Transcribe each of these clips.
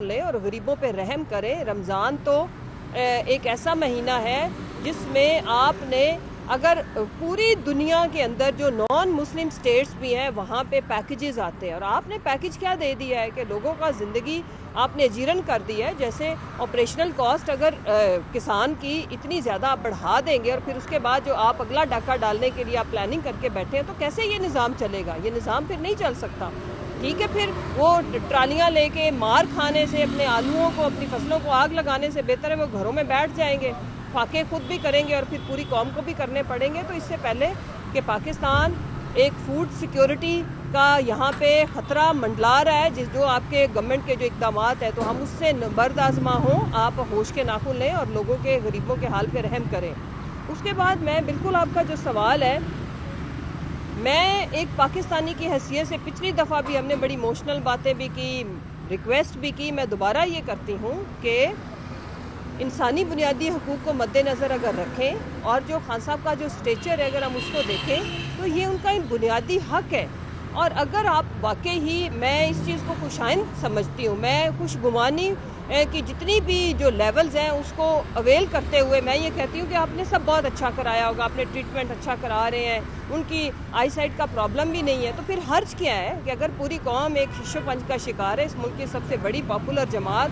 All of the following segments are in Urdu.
لیں اور غریبوں پہ رحم کریں۔ رمضان تو ایک ایسا مہینہ ہے جس میں آپ نے اگر پوری دنیا کے اندر جو نان مسلم سٹیٹس بھی ہیں وہاں پہ پیکیجز آتے ہیں، اور آپ نے پیکیج کیا دے دیا ہے کہ لوگوں کا زندگی آپ نے اجیرن کر دی ہے۔ جیسے آپریشنل کاسٹ اگر کسان کی اتنی زیادہ آپ بڑھا دیں گے اور پھر اس کے بعد جو آپ اگلا ڈاکہ ڈالنے کے لیے آپ پلاننگ کر کے بیٹھے ہیں، تو کیسے یہ نظام چلے گا؟ یہ نظام پھر نہیں چل سکتا۔ ٹھیک ہے، پھر وہ ٹرالیاں لے کے مار کھانے سے، اپنے آلوؤں کو، اپنی فصلوں کو آگ لگانے سے بہتر ہے وہ گھروں میں بیٹھ جائیں گے، فاقے خود بھی کریں گے اور پھر پوری قوم کو بھی کرنے پڑیں گے۔ تو اس سے پہلے کہ پاکستان ایک فوڈ سیکیورٹی کا یہاں پہ خطرہ منڈلا رہا ہے، جو آپ کے گورنمنٹ کے جو اقدامات ہیں، تو ہم اس سے برد آزما ہوں۔ آپ ہوش کے ناخن لیں اور لوگوں کے، غریبوں کے حال پہ رحم کریں۔ اس کے بعد میں بالکل آپ کا جو سوال ہے، میں ایک پاکستانی کی حیثیت سے پچھلی دفعہ بھی ہم نے بڑی ایموشنل باتیں بھی کی، ریکویسٹ بھی کی، میں دوبارہ یہ کرتی ہوں کہ انسانی بنیادی حقوق کو مد نظر اگر رکھیں اور جو خان صاحب کا جو اسٹیچر ہے اگر ہم اس کو دیکھیں تو یہ ان کا بنیادی حق ہے۔ اور اگر آپ واقعی ہی، میں اس چیز کو خوشائند سمجھتی ہوں، میں خوش گمانی کہ جتنی بھی جو لیولز ہیں اس کو اویل کرتے ہوئے میں یہ کہتی ہوں کہ آپ نے سب بہت اچھا کرایا ہوگا، آپ نے ٹریٹمنٹ اچھا کرا رہے ہیں، ان کی آئی سائٹ کا پرابلم بھی نہیں ہے، تو پھر حرج کیا ہے کہ اگر پوری قوم ایک شش و پنج کا شکار ہے، اس ملک کی سب سے بڑی پاپولر جماعت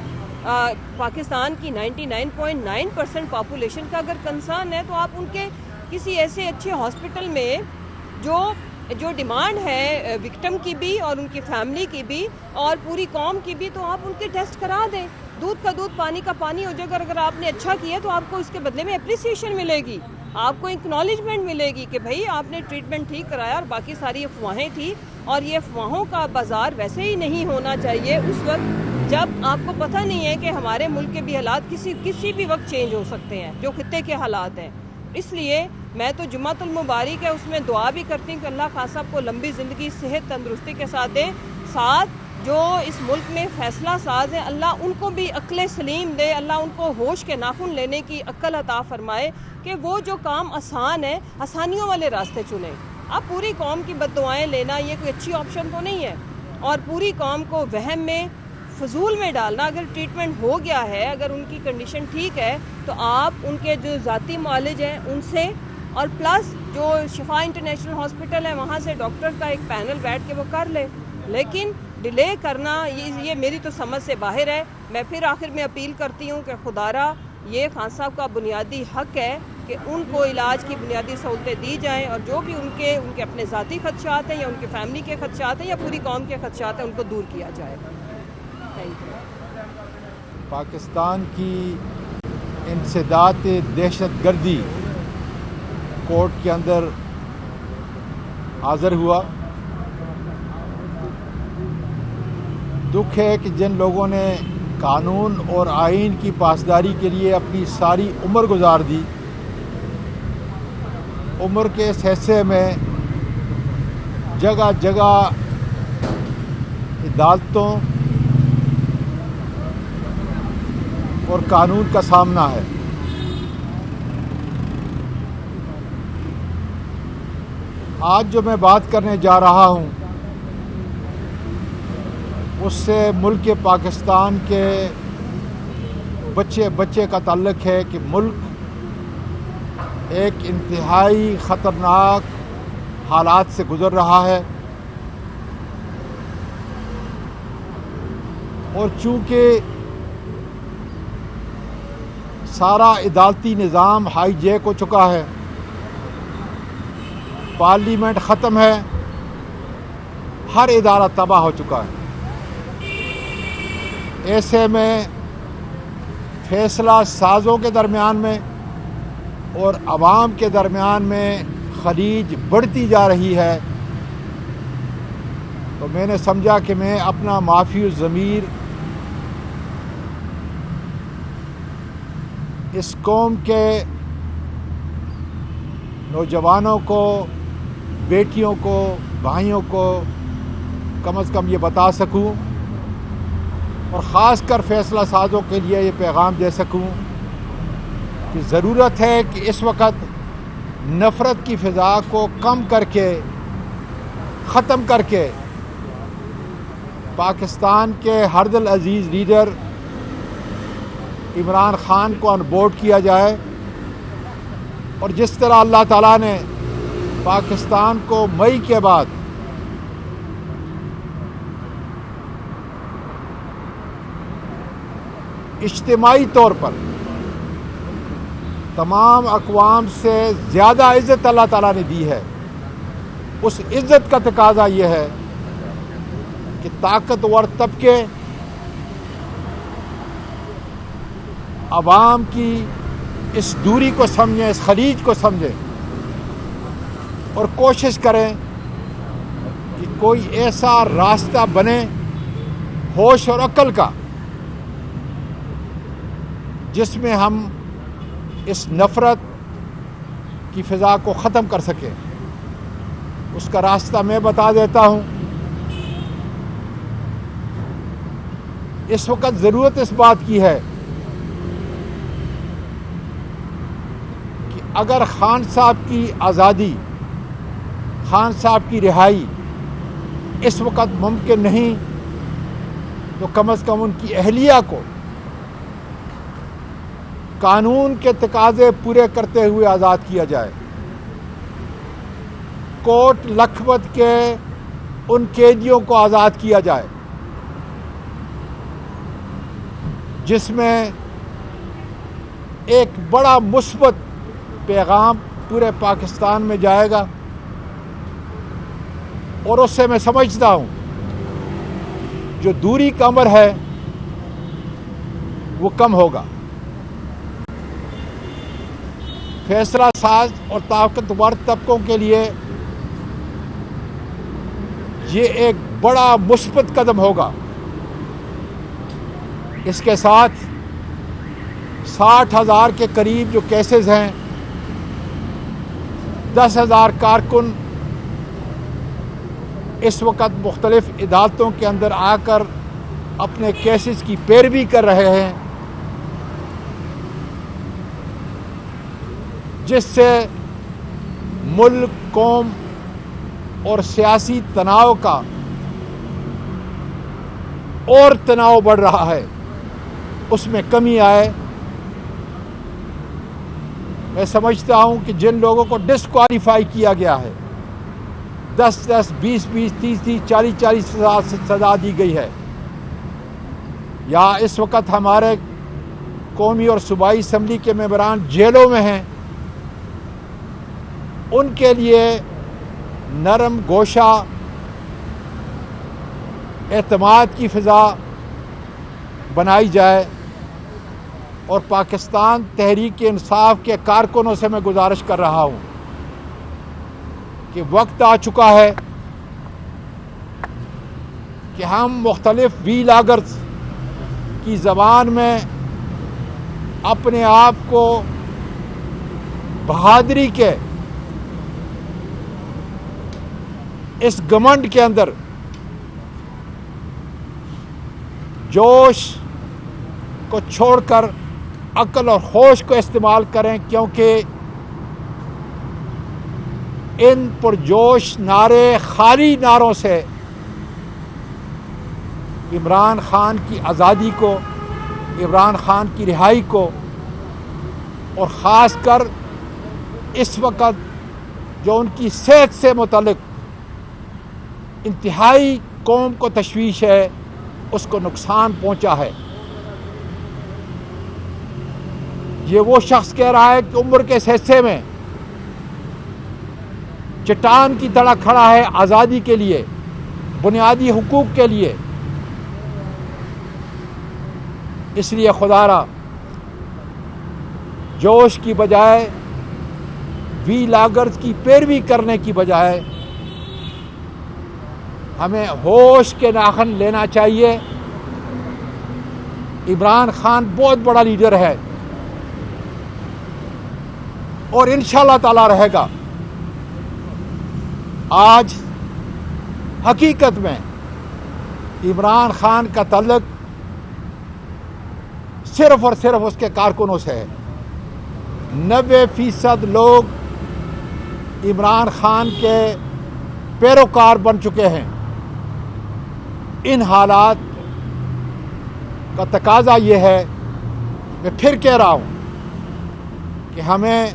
پاکستان کی 99.9% پاپولیشن کا اگر کنسرن ہے، تو آپ ان کے کسی ایسے اچھے ہاسپٹل میں جو ڈیمانڈ ہے وکٹم کی بھی اور ان کی فیملی کی بھی اور پوری قوم کی بھی، تو آپ ان کے ٹیسٹ کرا دیں۔ دودھ کا دودھ، پانی کا پانی ہو جائے گا۔ اگر آپ نے اچھا کیا تو آپ کو اس کے بدلے میں اپریسیشن ملے گی، آپ کو اکنالجمنٹ ملے گی کہ بھئی آپ نے ٹریٹمنٹ ٹھیک کرایا، اور باقی ساری افواہیں تھی، اور یہ افواہوں کا بازار ویسے ہی نہیں ہونا چاہیے اس وقت جب آپ کو پتہ نہیں ہے کہ ہمارے ملک کے بھی حالات کسی بھی وقت چینج ہو سکتے ہیں، جو خطے کے حالات ہیں۔ اس لیے میں تو جمعۃ المبارک ہے اس میں دعا بھی کرتی ہوں کہ اللہ خان صاحب کو لمبی زندگی، صحت، تندرستی کے ساتھ دے، ساتھ جو اس ملک میں فیصلہ ساز ہیں اللہ ان کو بھی عقل سلیم دے، اللہ ان کو ہوش کے ناخن لینے کی عقل عطا فرمائے کہ وہ جو کام آسان ہے آسانیوں والے راستے چنیں۔ اب پوری قوم کی بد دعائیں لینا یہ کوئی اچھی آپشن تو نہیں ہے، اور پوری قوم کو وہم میں، فضول میں ڈالنا۔ اگر ٹریٹمنٹ ہو گیا ہے، اگر ان کی کنڈیشن ٹھیک ہے، تو آپ ان کے جو ذاتی معالج ہیں ان سے، اور پلس جو شفا انٹرنیشنل ہاسپٹل ہے وہاں سے ڈاکٹر کا ایک پینل بیٹھ کے وہ کر لے۔ لیکن ڈیلے کرنا یہ میری تو سمجھ سے باہر ہے۔ میں پھر آخر میں اپیل کرتی ہوں کہ خدارا یہ خان صاحب کا بنیادی حق ہے کہ ان کو علاج کی بنیادی سہولتیں دی جائیں، اور جو بھی ان کے اپنے ذاتی خدشات ہیں یا ان کی فیملی کے خدشات ہیں یا پوری قوم کے خدشات ہیں ان کو دور کیا جائے۔ Thank you. پاکستان کی انسداد دہشت گردی کورٹ کے اندر حاضر ہوا۔ دکھ ہے کہ جن لوگوں نے قانون اور آئین کی پاسداری کے لیے اپنی ساری عمر گزار دی، عمر کے اس حصے میں جگہ جگہ عدالتوں اور قانون کا سامنا ہے۔ آج جو میں بات کرنے جا رہا ہوں اس سے ملک پاکستان کے بچے کا تعلق ہے کہ ملک ایک انتہائی خطرناک حالات سے گزر رہا ہے، اور چونکہ سارا عدالتی نظام ہائی جیک ہو چکا ہے، پارلیمنٹ ختم ہے، ہر ادارہ تباہ ہو چکا ہے، ایسے میں فیصلہ سازوں کے درمیان میں اور عوام کے درمیان میں خلیج بڑھتی جا رہی ہے، تو میں نے سمجھا کہ میں اپنا معافی الضمیر اس قوم کے نوجوانوں کو، بیٹیوں کو، بھائیوں کو کم از کم یہ بتا سکوں، اور خاص کر فیصلہ سازوں کے لیے یہ پیغام دے سکوں کہ ضرورت ہے کہ اس وقت نفرت کی فضا کو کم کر کے، ختم کر کے پاکستان کے ہر دل عزیز لیڈر عمران خان کو آن بورڈ کیا جائے، اور جس طرح اللہ تعالیٰ نے پاکستان کو مئی کے بعد اجتماعی طور پر تمام اقوام سے زیادہ عزت اللہ تعالیٰ نے دی ہے، اس عزت کا تقاضا یہ ہے کہ طاقتور طبقے عوام کی اس دوری کو سمجھیں، اس خلیج کو سمجھیں، اور کوشش کریں کہ کوئی ایسا راستہ بنے ہوش اور عقل کا جس میں ہم اس نفرت کی فضا کو ختم کر سکیں۔ اس کا راستہ میں بتا دیتا ہوں۔ اس وقت ضرورت اس بات کی ہے کہ اگر خان صاحب کی آزادی، خان صاحب کی رہائی اس وقت ممکن نہیں تو کم از کم ان کی اہلیہ کو قانون کے تقاضے پورے کرتے ہوئے آزاد کیا جائے۔ کوٹ لکھپت کے ان قیدیوں کو آزاد کیا جائے جس میں ایک بڑا مثبت پیغام پورے پاکستان میں جائے گا، اور اس سے میں سمجھتا ہوں جو دوری کا امر ہے وہ کم ہوگا۔ فیصلہ ساز اور طاقتور طبقوں کے لیے یہ ایک بڑا مثبت قدم ہوگا۔ اس کے ساتھ 60,000 کے قریب جو کیسز ہیں، 10,000 کارکن اس وقت مختلف عدالتوں کے اندر آ کر اپنے کیسز کی پیروی کر رہے ہیں، جس سے ملک، قوم اور سیاسی تناؤ کا اور تناؤ بڑھ رہا ہے، اس میں کمی آئے۔ میں سمجھتا ہوں کہ جن لوگوں کو ڈسکوالیفائی کیا گیا ہے، 10-10, 20-20, 30-30, 40-40 سزا دی گئی ہے، یا اس وقت ہمارے قومی اور صوبائی اسمبلی کے ممبران جیلوں میں ہیں، ان کے لیے نرم گوشہ اعتماد کی فضا بنائی جائے، اور پاکستان تحریک انصاف کے کارکنوں سے میں گزارش کر رہا ہوں کہ وقت آ چکا ہے کہ ہم مختلف وی لاگرز کی زبان میں اپنے آپ کو بہادری کے اس گھمنڈ کے اندر جوش کو چھوڑ کر عقل اور ہوش کو استعمال کریں، کیونکہ ان پرجوش نعرے، خالی نعروں سے عمران خان کی آزادی کو، عمران خان کی رہائی کو، اور خاص کر اس وقت جو ان کی صحت سے متعلق انتہائی قوم کو تشویش ہے، اس کو نقصان پہنچا ہے۔ یہ وہ شخص کہہ رہا ہے کہ عمر کے اس حصے میں چٹان کی طرح کھڑا ہے آزادی کے لیے، بنیادی حقوق کے لیے۔ اس لیے خدا را جوش کی بجائے، وی لاگرز کی پیروی کرنے کی بجائے، ہمیں ہوش کے ناخن لینا چاہیے۔ عمران خان بہت بڑا لیڈر ہے اور انشاءاللہ تعالی رہے گا۔ آج حقیقت میں عمران خان کا تعلق صرف اور صرف اس کے کارکنوں سے ہے۔ 90% لوگ عمران خان کے پیروکار بن چکے ہیں۔ ان حالات کا تقاضا یہ ہے، میں پھر کہہ رہا ہوں کہ ہمیں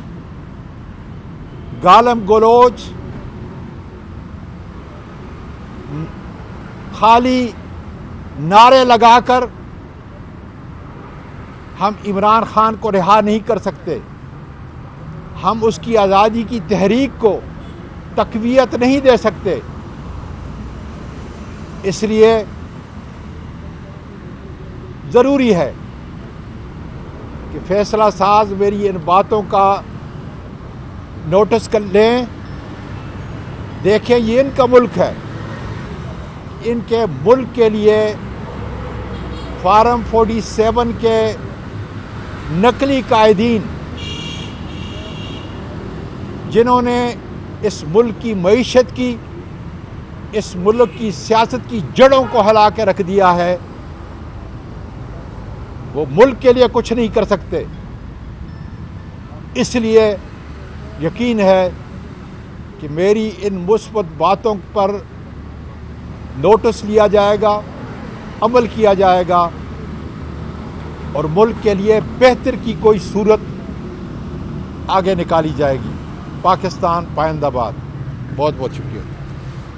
گالم گلوچ خالی نعرے لگا کر ہم عمران خان کو رہا نہیں کر سکتے، ہم اس کی آزادی کی تحریک کو تقویت نہیں دے سکتے۔ اس لیے ضروری ہے کہ فیصلہ ساز میری ان باتوں کا نوٹس کر لیں، دیکھیں یہ ان کا ملک ہے، ان کے ملک کے لیے فارم 47 کے نقلی قائدین جنہوں نے اس ملک کی معیشت کی، اس ملک کی سیاست کی جڑوں کو ہلا کے رکھ دیا ہے، وہ ملک کے لیے کچھ نہیں کر سکتے۔ اس لیے یقین ہے کہ میری ان مثبت باتوں پر نوٹس لیا جائے گا، عمل کیا جائے گا، اور ملک کے لیے بہتر کی کوئی صورت آگے نکالی جائے گی۔ پاکستان پائندہ باد۔ بہت بہت شکریہ۔